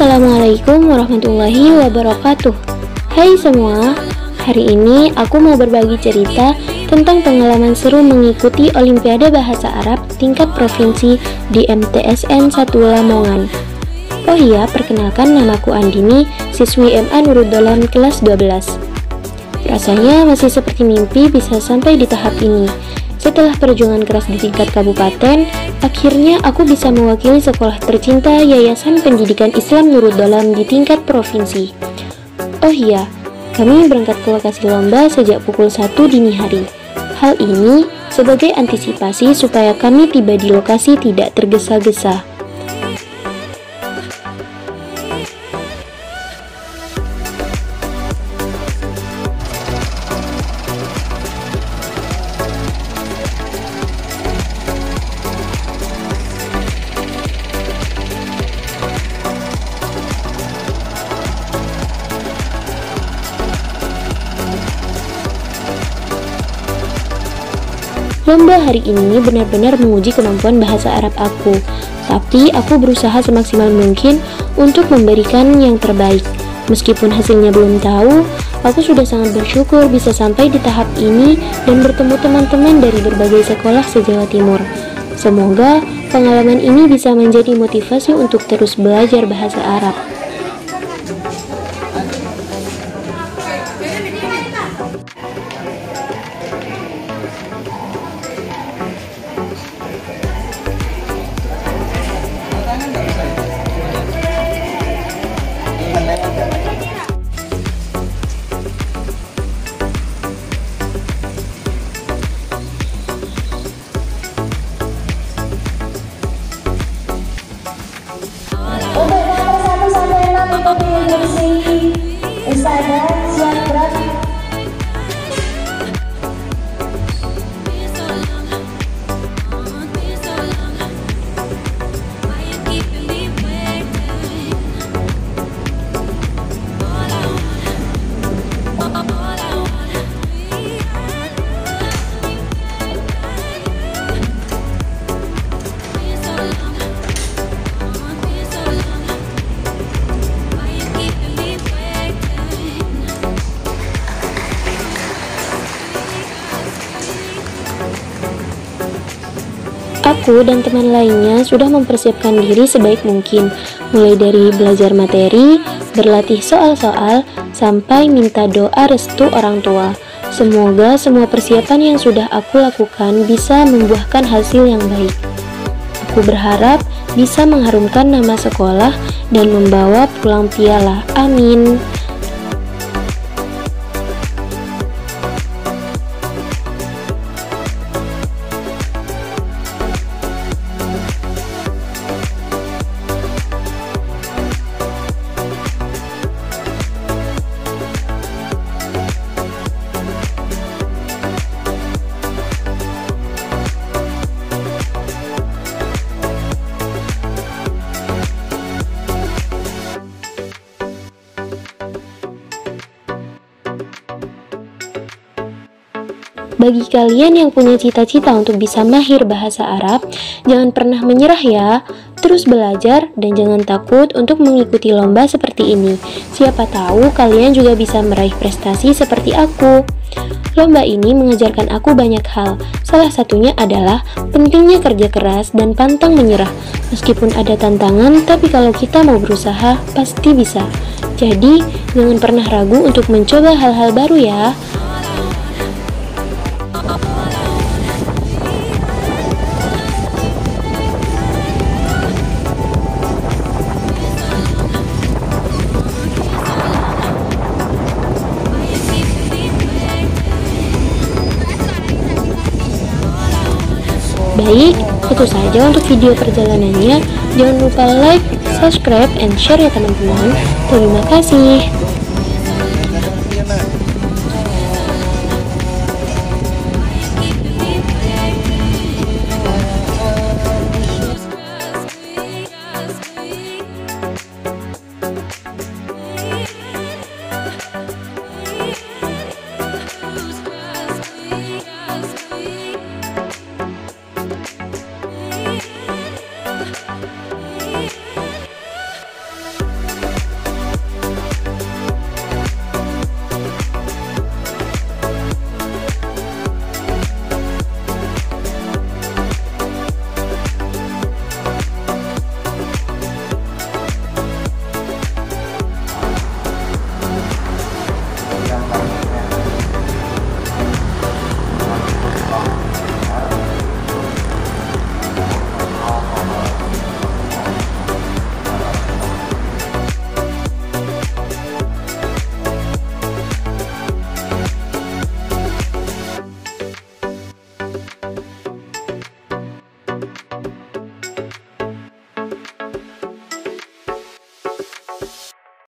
Assalamualaikum warahmatullahi wabarakatuh. Hai semua, hari ini aku mau berbagi cerita tentang pengalaman seru mengikuti Olimpiade Bahasa Arab tingkat provinsi di MTSN 1 Lamongan. Oh iya, perkenalkan, namaku Andini, siswi MA Nurul Dolam kelas 12. Rasanya masih seperti mimpi bisa sampai di tahap ini. Setelah perjuangan keras di tingkat kabupaten, akhirnya aku bisa mewakili sekolah tercinta Yayasan Pendidikan Islam Nurul Dolam di tingkat provinsi. Oh iya, kami berangkat ke lokasi lomba sejak pukul 1 dini hari. Hal ini sebagai antisipasi supaya kami tiba di lokasi tidak tergesa-gesa. Lomba hari ini benar-benar menguji kemampuan bahasa Arab aku, tapi aku berusaha semaksimal mungkin untuk memberikan yang terbaik. Meskipun hasilnya belum tahu, aku sudah sangat bersyukur bisa sampai di tahap ini dan bertemu teman-teman dari berbagai sekolah se-Jawa Timur. Semoga pengalaman ini bisa menjadi motivasi untuk terus belajar bahasa Arab. Ustazah siap gerak. Aku dan teman lainnya sudah mempersiapkan diri sebaik mungkin, mulai dari belajar materi, berlatih soal-soal, sampai minta doa restu orang tua. Semoga semua persiapan yang sudah aku lakukan bisa membuahkan hasil yang baik. Aku berharap bisa mengharumkan nama sekolah dan membawa pulang piala. Amin. Bagi kalian yang punya cita-cita untuk bisa mahir bahasa Arab, jangan pernah menyerah ya. Terus belajar dan jangan takut untuk mengikuti lomba seperti ini. Siapa tahu kalian juga bisa meraih prestasi seperti aku. Lomba ini mengajarkan aku banyak hal. Salah satunya adalah pentingnya kerja keras dan pantang menyerah. Meskipun ada tantangan, tapi kalau kita mau berusaha, pasti bisa. Jadi, jangan pernah ragu untuk mencoba hal-hal baru ya. Baik, itu saja untuk video perjalanannya. Jangan lupa like, subscribe, and share ya teman-teman. Terima kasih.